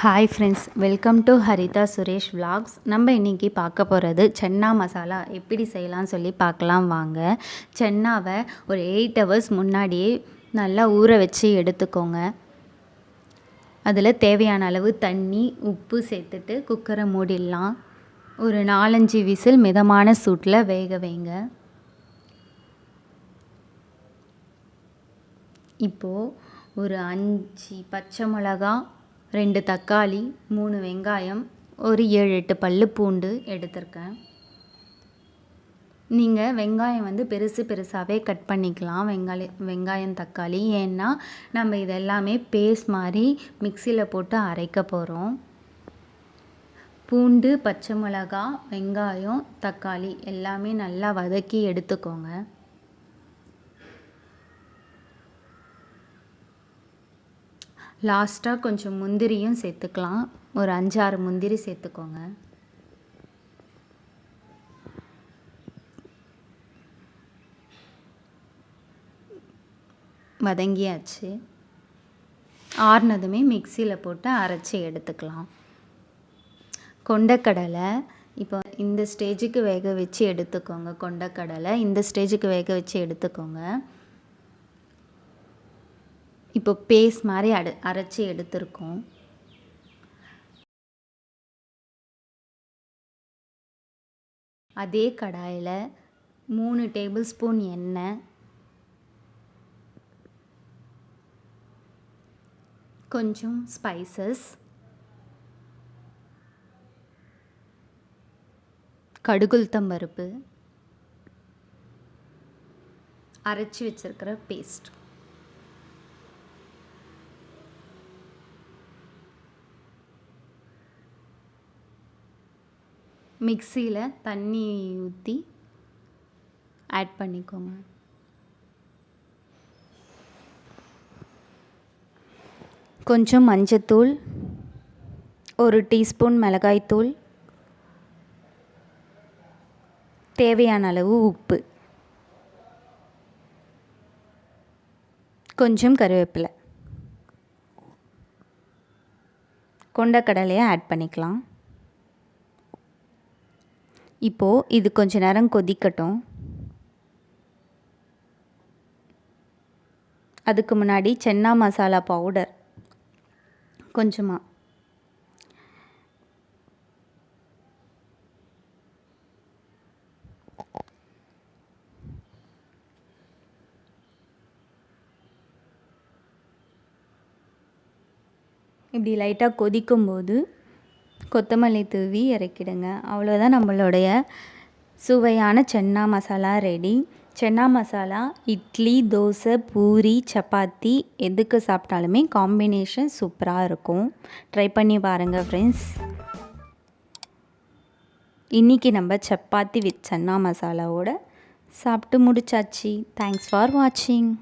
Hi friends, welcome to Haritha Suresh vlogs. நம்ம இன்றைக்கி பார்க்க போகிறது சென்னா மசாலா எப்படி செய்யலாம்னு சொல்லி பார்க்கலாம் வாங்க. சென்னாவை ஒரு 8 ஹவர்ஸ் முன்னாடியே நல்லா ஊற வச்சு எடுத்துக்கோங்க. அதில் தேவையான அளவு தண்ணி, உப்பு சேர்த்துட்டு குக்கரை மூடிடலாம். ஒரு 4-5 விசில் மிதமான சூட்டில் வேக வைங்க. இப்போது ஒரு 5 பச்சை மிளகா, 2 தக்காளி, 3 வெங்காயம், ஒரு 7-8 பல்லு பூண்டு எடுத்திருக்கேன். நீங்கள் வெங்காயம் பெருசு பெருசாகவே கட் பண்ணிக்கலாம். வெங்காயம் தக்காளி, ஏன்னா நம்ம இதெல்லாமே பேஸ்ட் மாதிரி மிக்சியில் போட்டு அரைக்க போகிறோம். பூண்டு, பச்சை மிளகா, வெங்காயம், தக்காளி எல்லாமே நல்லா வதக்கி எடுத்துக்கோங்க. லாஸ்ட்டாக கொஞ்சம் முந்திரியும் சேர்த்துக்கலாம். ஒரு 5-6 முந்திரி சேர்த்துக்கோங்க. வதங்கியாச்சு. ஆறுனதுமே மிக்சியில் போட்டு அரைச்சி எடுத்துக்கலாம். கொண்டக்கடலை இப்போ இந்த ஸ்டேஜுக்கு வேக வச்சு எடுத்துக்கோங்க. கொண்டக்கடலை இந்த ஸ்டேஜுக்கு வேக வச்சு எடுத்துக்கோங்க. இப்போ பேஸ்ட் மாதிரி அரைச்சி எடுத்துருக்கோம். அதே கடாயில் 3 டேபிள் ஸ்பூன் எண்ணெய், கொஞ்சம் ஸ்பைசஸ், கடுகுளுத்தம் பருப்பு, அரைச்சி வச்சிருக்கிற பேஸ்ட், மிக்சியில் தண்ணி ஊற்றி ஆட் பண்ணிக்கோங்க. கொஞ்சம் மஞ்சத்தூள், 1 டீஸ்பூன் மிளகாய்த்தூள், தேவையான அளவு உப்பு, கொஞ்சம் கருவேப்பிலை, கொண்டக்கடலையை ஆட் பண்ணிக்கலாம். இப்போது இது கொஞ்ச நேரம் கொதிக்கட்டும். அதுக்கு முன்னாடி சென்னா மசாலா பவுடர் கொஞ்சமாக, இப்படி லைட்டாக கொதிக்கும்போது கொத்தமல்லி தூவி இறக்கிடுங்க. அவ்வளோதான், நம்மளுடைய சுவையான சென்னா மசாலா ரெடி. சென்னா மசாலா இட்லி, தோசை, பூரி, சப்பாத்தி எதுக்கு சாப்பிட்டாலுமே காம்பினேஷன் சூப்பராக இருக்கும். ட்ரை பண்ணி பாருங்கள் ஃப்ரெண்ட்ஸ். இன்றைக்கி நம்ம சப்பாத்தி வித் சென்னா மசாலாவோட சாப்பிட்டு முடிச்சாச்சு. தேங்க்ஸ் ஃபார் வாட்சிங்.